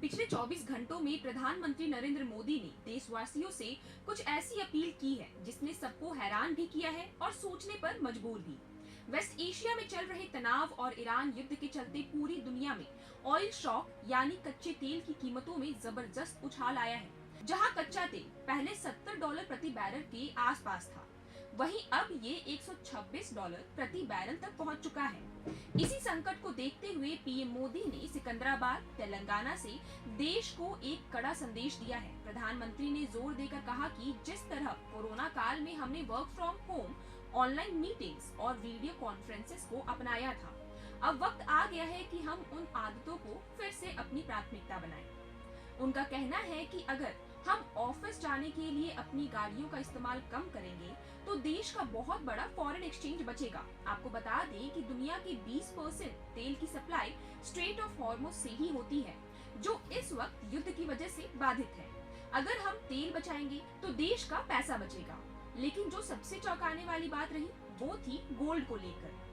पिछले 24 घंटों में प्रधानमंत्री नरेंद्र मोदी ने देशवासियों से कुछ ऐसी अपील की है जिसने सबको हैरान भी किया है और सोचने पर मजबूर भी। वेस्ट एशिया में चल रहे तनाव और ईरान युद्ध के चलते पूरी दुनिया में ऑयल शॉक यानी कच्चे तेल की कीमतों में जबरदस्त उछाल आया है। जहां कच्चा तेल पहले $70 प्रति बैरल के आसपास था, वहीं अब ये $126 प्रति बैरल तक पहुंच चुका है। इसी संकट को देखते हुए पीएम मोदी ने सिकंदराबाद, तेलंगाना से देश को एक कड़ा संदेश दिया है। प्रधानमंत्री ने जोर देकर कहा कि जिस तरह कोरोना काल में हमने work from home, online meetings और वीडियो कॉन्फ्रेंसेस को अपनाया था, अब वक्त आ गया है कि हम उन आदतों को फिर से अपनी प्राथमिकता बनाएं। उनका कहना है कि अगर हम ऑफिस जाने के लिए अपनी गाड़ियों का इस्तेमाल कम करेंगे तो देश का बहुत बड़ा फॉरेन एक्सचेंज बचेगा। आपको बता दें कि दुनिया की 20% तेल की सप्लाई स्ट्रेट ऑफ हॉर्मुज से ही होती है, जो इस वक्त युद्ध की वजह से बाधित है। अगर हम तेल बचाएंगे तो देश का पैसा बचेगा। लेकिन जो सबसे चौंकाने वाली बात रही वो थी गोल्ड को लेकर।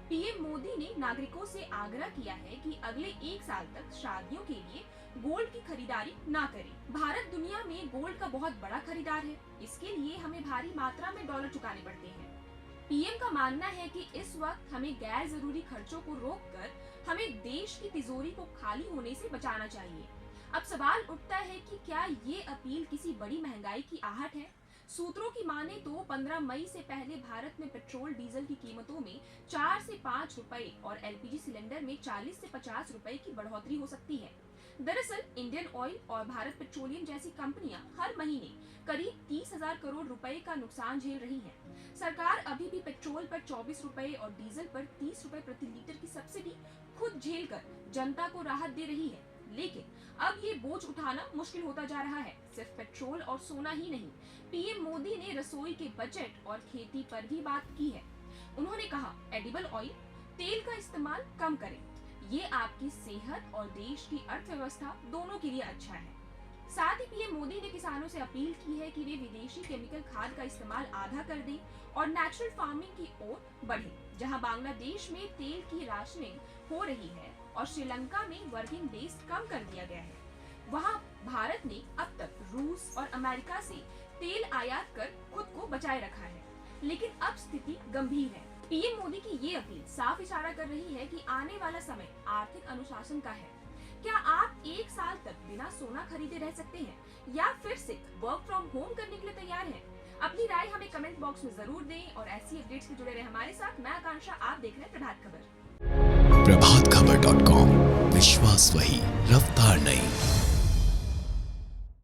पीएम मोदी ने नागरिकों से आग्रह किया है कि अगले 1 साल तक शादियों के लिए गोल्ड की खरीदारी ना करें। भारत दुनिया में गोल्ड का बहुत बड़ा खरीदार है, इसके लिए हमें भारी मात्रा में डॉलर चुकाने पड़ते हैं। पीएम का मानना है कि इस वक्त हमें गैर जरूरी खर्चों को रोककर हमें देश की तिजोरी को खाली होने से बचाना चाहिए। अब सवाल उठता है कि क्या ये अपील किसी बड़ी महंगाई की आहट है? सूत्रों की माने तो 15 मई से पहले भारत में पेट्रोल डीजल की कीमतों में 4 से 5 रुपए और एलपीजी सिलेंडर में 40 से 50 रुपए की बढ़ोतरी हो सकती है। दरअसल इंडियन ऑयल और भारत पेट्रोलियम जैसी कंपनियां हर महीने करीब 30,000 करोड़ रुपए का नुकसान झेल रही हैं। सरकार अभी भी पेट्रोल पर 24 रुपए और डीजल पर 30 रुपए प्रति लीटर की सब्सिडी खुद झेलकर जनता को राहत दे रही है। लेकिन अब ये बोझ उठाना मुश्किल होता जा रहा है। सिर्फ पेट्रोल और सोना ही नहीं, पीएम मोदी ने रसोई के बजट और खेती पर भी बात की है। उन्होंने कहा, एडिबल ऑयल, तेल का इस्तेमाल कम करें। ये आपकी सेहत और देश की अर्थव्यवस्था दोनों के लिए अच्छा है। साथ ही पीएम मोदी ने किसानों से अपील की है कि वे विदेशी केमिकल खाद का इस्तेमाल आधा कर दें और नेचुरल फार्मिंग की ओर बढ़ें। जहां बांग्लादेश में तेल की राशनिंग हो रही है और श्रीलंका में वर्किंग डेज कम कर दिया गया है, वहां भारत ने अब तक रूस और अमेरिका से तेल आयात कर खुद को बचाए रखा है। लेकिन अब स्थिति गंभीर है। पीएम मोदी की ये अपील साफ इशारा कर रही है कि आने वाला समय आर्थिक अनुशासन का है। क्या आप 1 साल तक बिना सोना खरीदे रह सकते हैं या फिर से वर्क फ्रॉम होम करने के लिए तैयार हैं? अपनी राय हमें कमेंट बॉक्स में जरूर दें और ऐसी अपडेट्स से जुड़े रहे हमारे साथ। मैं आकांक्षा, आप देख रहे हैं प्रभात खबर। प्रभातखबर.com, विश्वास वही, रफ्तार नहीं।